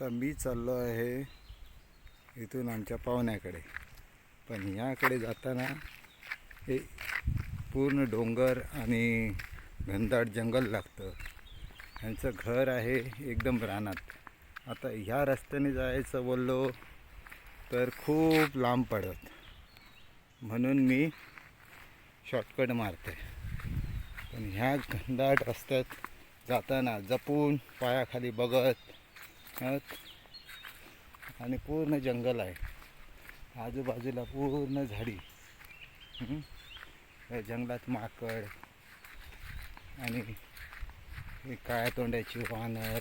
आता मी चाललो आहे इथून आमच्या पाहुण्याकडे. पण ह्याकडे जाताना हे पूर्ण डोंगर आणि घनदाट जंगल लागतं. ह्यांचं घर आहे एकदम रानात. आता ह्या रस्त्याने जायचं बोललो तर खूप लांब पडत, म्हणून मी शॉर्टकट मारते. पण ह्या घनदाट रस्त्यात जाताना जपून पायाखाली बघत आणि पूर्ण जंगल आहे, आजूबाजूला पूर्ण झाडी. या जंगलात माकड आणि हे काळ्या तोंड्याची वानर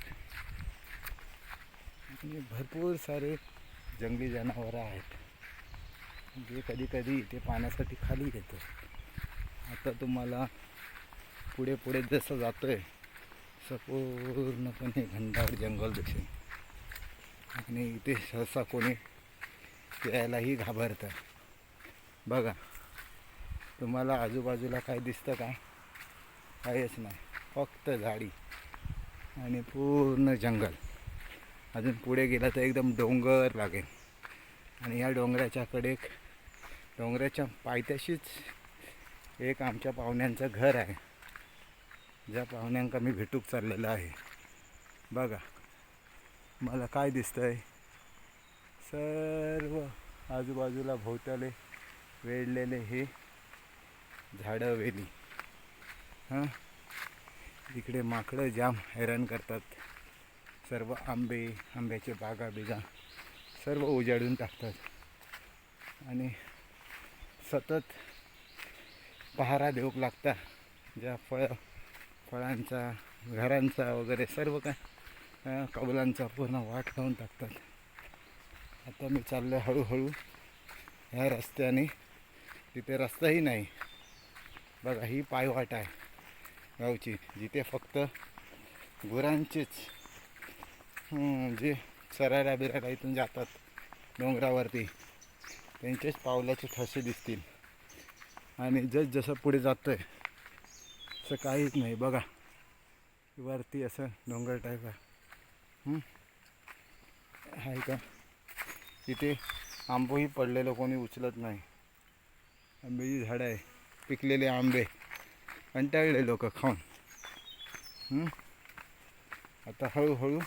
आणि भरपूर सारे जंगली जनावरं आहेत, जे कधी कधी इथे पाण्यासाठी खाली येतं. आता तुम्हाला पुढे पुढे जसं जातोय तसं पूर्णपणे घनदाट जंगल दिसेल आणि इथे सहसा कोणी यायलाही घाबरतं. बघा, तुम्हाला आजूबाजूला काय दिसतं का? काहीच नाही, फक्त झाडी आणि पूर्ण जंगल. अजून पुढे गेला तर एकदम डोंगर लागेल आणि या डोंगराच्या पायथ्याशीच एक आमच्या पाहुण्यांचं घर आहे, ज्या पाहुण्यांका मी भेटूक चाललेलं आहे. बघा, मला काय दिसतंय? सर्व आजूबाजूला भोवताले वेढलेले हे झाडं वेली. इकडे माकडं जाम हैराण करतात. सर्व आंब्याचे बागा सर्व उजाडून टाकतात आणि सतत पहारा देऊक लागता. ज्या फळांचा, घरांचा वगैरे सर्व काय कौलांचा पूर्ण वाट लावून टाकतात. आता मी चाललो हळूहळू ह्या रस्त्याने. तिथे रस्ताही नाही. बघा, ही पायवाट आहे गावची, जिथे फक्त गुरांचेच जे चरायला बिरायला इथून जातात डोंगरावरती, त्यांचेच पावलाचे ठसे दिसतील. आणि जसं पुढे जातोय असं काहीच नाही. बघा, वरती असं डोंगर टाईप आहे का? इथे आंबोही पडलेलं कोणी उचलत नाही. आंब्याची झाडं आहे, पिकलेले आंबे कंटाळले लोक खाऊन. आता हळूहळू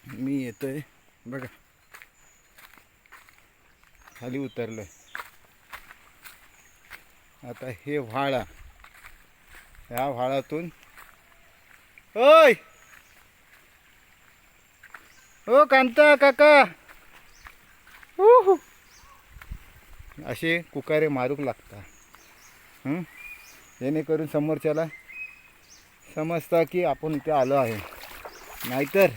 मी येतोय. बघा, खाली उतरलोय. आता हे व्हाळा, ह्या व्हाळातून ओय ओ कांता काका असे कुकारे मारूक लागता, जेणेकरून समोरच्याला समजता की आपण इथे आलो आहे. नाहीतर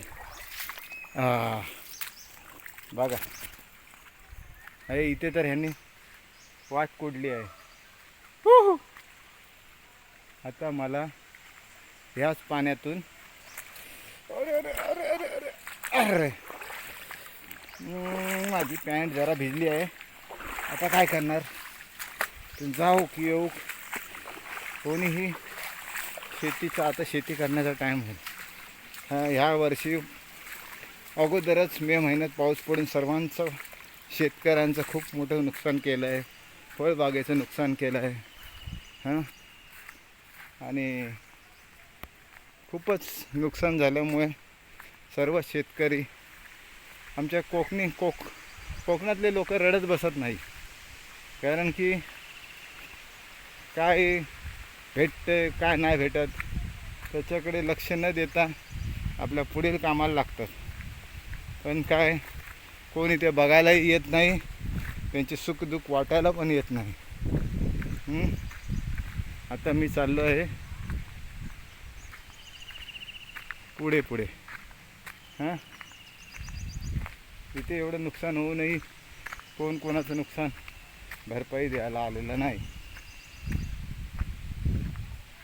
बघा, अरे इथे तर ह्यांनी वाट कोडली आहे. आता मला ह्याच पाण्यातून अरे माझी पॅन्ट जरा भिजली आहे. आता काय करणार? जाऊ की येऊ? कोणीही आता शेती करण्याचा टाईम आहे. ह्या वर्षी अगोदरच मे महिन्यात पाऊस पडून सर्वांचं, शेतकऱ्यांचं खूप मोठं नुकसान केलं आहे. फळबागेचं नुकसान केलं आहे. आणि खूपच नुकसान झाल्यामुळे सर्व शेतकरी आमच्या कोकणातले लोक रडत बसत नाही. कारण की काय भेटते काय नाही भेटत त्याच्याकडे लक्ष न देता आपल्या पुढील कामाला लागतात. पण काय, कोणी ते बघायलाही येत नाही, त्यांचे सुखदुःख वाटायला पण येत नाही. आता मी चाललो आहे पुढे. इथे एवढं नुकसान होऊनही कोणाचं नुकसान भरपाई द्यायला आलेलं नाही.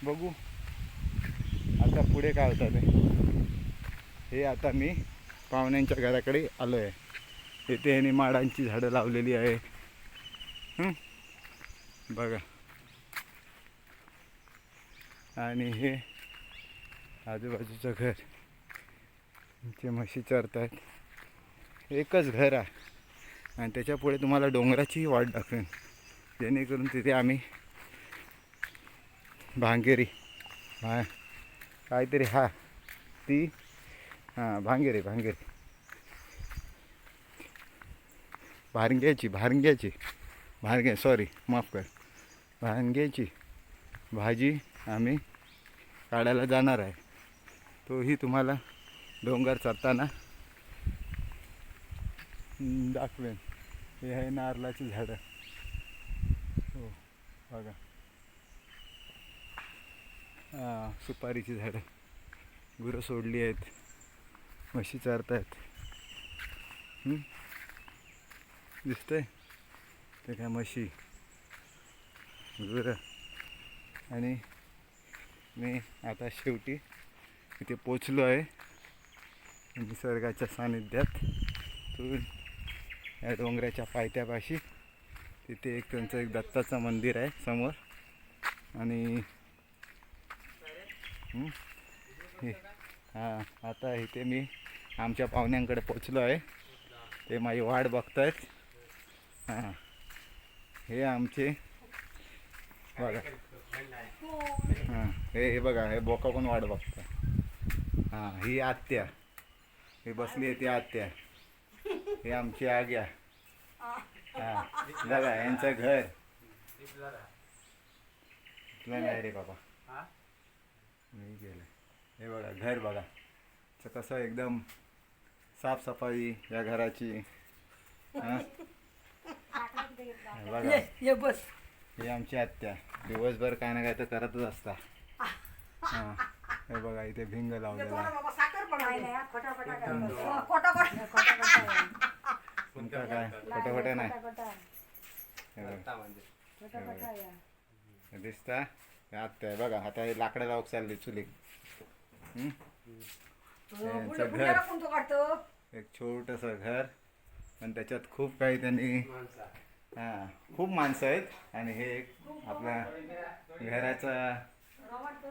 बघू आता पुढे काय होतं ते. हे आता मी पाहुण्यांच्या घराकडे आलो आहे. इथे ह्याने माडांची झाडं लावलेली आहे. बघा, आणि हे आजूबाजूचं घर. आमचे म्हशी चरतात. एकच घर आहे आणि त्याच्या पुढे तुम्हाला डोंगराची वाट दाखवेन, जेणेकरून तिथे आम्ही भांगेरी काहीतरी ती भांगेरी माफ कर, भांग्याची भाजी आम्ही काढायला जाणार आहे. तोही तुम्हाला डोंगर चढताना दाखवेन. हे आहे नारळाची झाडं. हो बघा, सुपारीची झाडं. गुरं सोडली आहेत, म्हशी चरतायत. दिसतंय ते काय म्हशी, गुरं. आणि मी आता शेवटी इथे पोचलो आहे निसर्गाच्या सानिध्यात. या डोंगराच्या पायथ्यापाशी तिथे त्यांचं एक दत्ताचं मंदिर आहे समोर. आणि आता इथे मी आमच्या पाहुण्यांकडे पोचलो आहे. ते माझी वाट बघतायत. हे आमचे बघा, हे बघा, हे बोका पण वाट बघतं. ही आत्या, ही बसली आहे ती आत्या. हे आमची आग्या. बघा यांचं घर नाही रे बाबा, मी गेलं. हे बघा घर बघा कसं एकदम साफसफाई या घराची. बघा हे आमची आत्या दिवसभर काय ना काय तर करतच असता. हे बघा इथे भिंग लावलेला आहे. तुमचा काय खोटं नाही दिसता. आत्या आहे बघा, आता हे लाकडं लावूक चालली चुलीत. यांचं घर एक छोटंसं घर, पण त्याच्यात खूप काही त्यांनी खूप माणसं आहेत. आणि हे एक आपल्या घराचं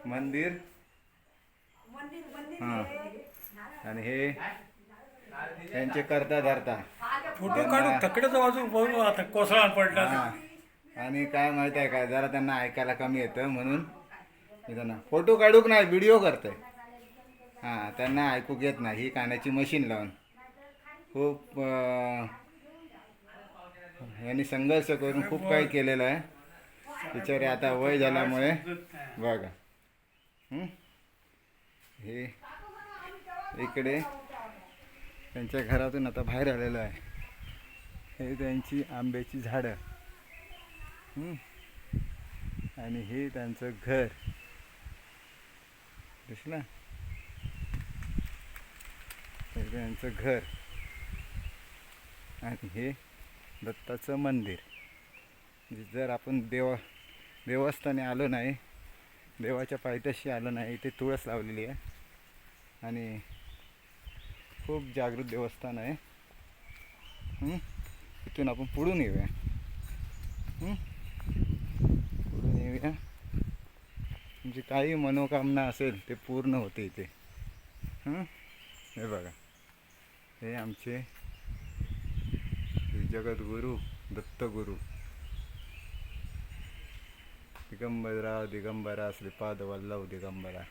मंदिर. आणि हे त्यांचे करता धरता फोटो काढून तकड्याचा बाजू बघू आता कोसळा पडला. आणि काय माहिती आहे काय, जरा त्यांना ऐकायला कमी येतं म्हणून त्यांना फोटो काढूक नाही, व्हिडिओ करतोय. त्यांना ऐकूक येत नाही. ही कानाची मशीन लावून खूप यांनी संघर्ष करून खूप काही केलेलं आहे. बिचारे आता वय झाल्यामुळे बघा. हे इकडे त्यांच्या घरातून आता बाहेर आलेलं आहे. हे त्यांची आंब्याची झाडं. आणि हे त्यांचं घर दिसलं. हे त्यांचं घर आणि हे दत्ताचं मंदिर. जर आपण देवस्थानी आलो नाही, देवाच्या पायथ्याशी आलो नाही, इथे तुळस लावलेली आहे. आणि खूप जागृत देवस्थान आहे. इथून आपण पुढून येऊया. म्हणजे काही मनोकामना असेल ते पूर्ण होते इथे. हे बघा, हे आमचे जगद्गुरू दत्तगुरू दिगंबरा श्रीपाद वल्लभ दिगंबरा.